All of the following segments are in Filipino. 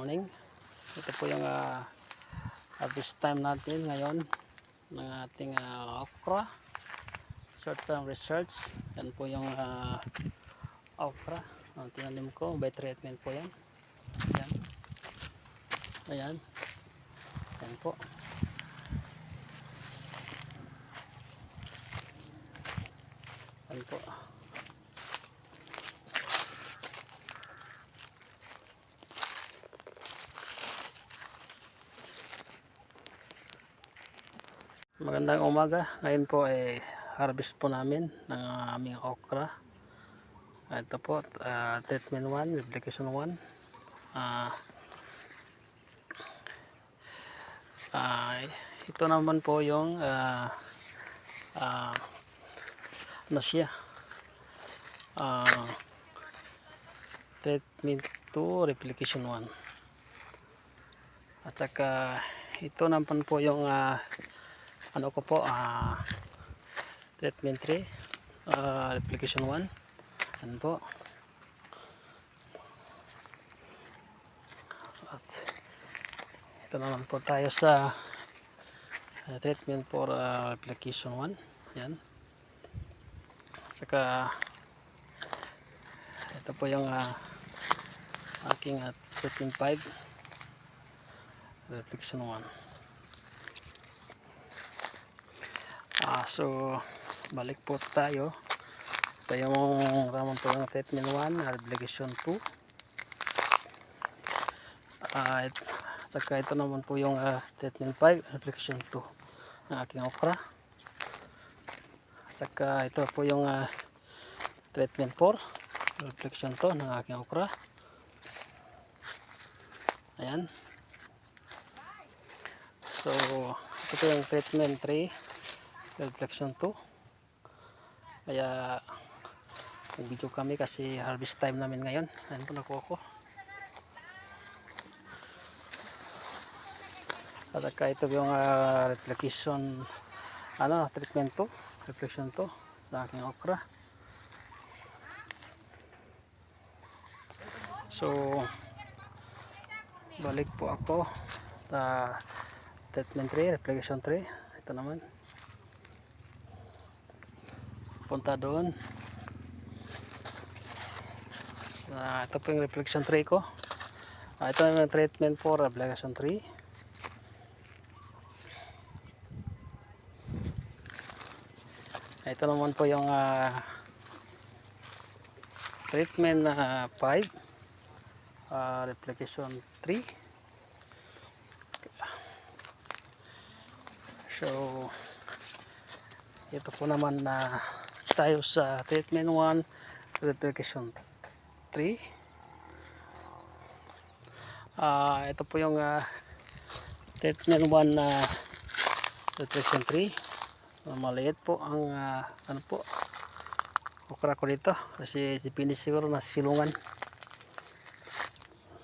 morning. Ito po yung harvest time natin ngayon ng ating okra. Short term research. Yan po yung okra. Tinanim ko by treatment po yan. Ayan. Ayan. Ayan po. Ayan po. Magandang umaga. Ngayon po ay harvest po namin ng aming okra. Ito po, treatment 1, application 1. Ito naman po yung ano siya? Treatment 2, replication 1. At saka ito naman po yung ano ko po, treatment 3, replication 1. Yan po. At ito naman po tayo sa treatment for replication 1. Yan. Saka ito po yung aking treatment 5, replication 1. So balik po tayo. Ito yung ramon po ng treatment 1, application 2. Saka ito naman po yung treatment 5, application 2 ng aking okra. Saka ito po yung treatment 4, application 2 ng aking okra. Ayan. So ito po yung treatment 3, reflection 2. Kaya video kami kasi harvest time namin ngayon. Ayan po, nakuha ko. At saka ito yung reflection treatment 2, reflection 2 sa aking okra. So balik po ako sa treatment 3, reflection 3. Ito naman, punta doon. Ito po yung reflection 3 ko. Ito yung treatment 4, application 3. Ito naman po yung treatment 5, replication 3. So ito po naman tayo sa treatment 1, replication 3. Ito po yung treatment 1 na replication 3. Maliit po ang ano po, okra ko dito kasi si finish siguro nasilungan.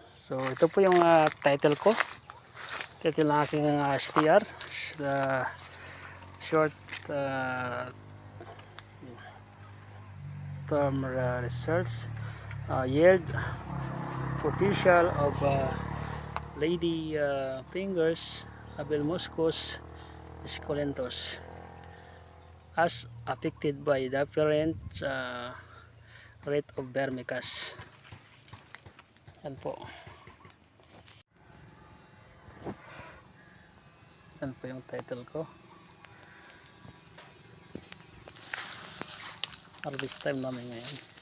So ito po yung title ko, title ng aking STR, short term research, yield potential of lady fingers Abelmuscus esculentus as affected by different rate of vermicast. Yan po. Yan po yung title ko. Harvest time namin ngayon.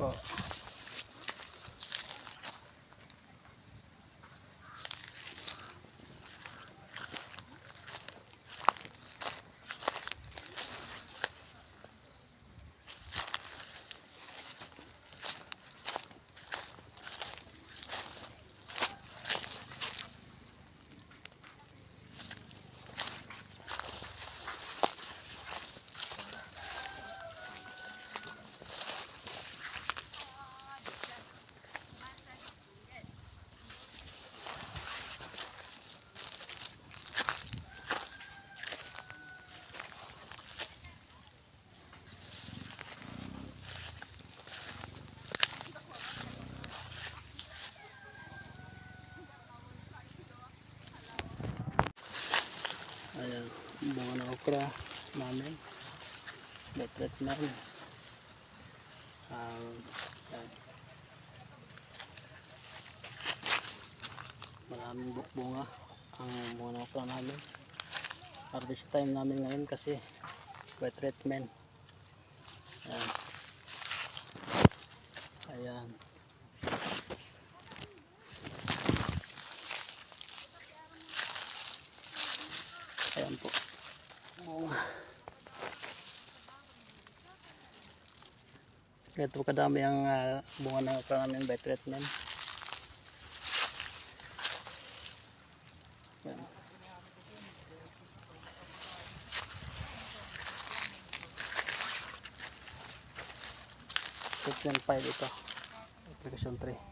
po. Ayan, bunga ng okra namin. May treatment. Ayan. Maraming bunga ang bunga ng okra namin. Harvest time namin ngayon kasi may treatment. Ayan. Ayan. Ayan po. Ito kadami ang bunga ng okra namin by treatment. Ayan. Treatment 5 ito. Application 3.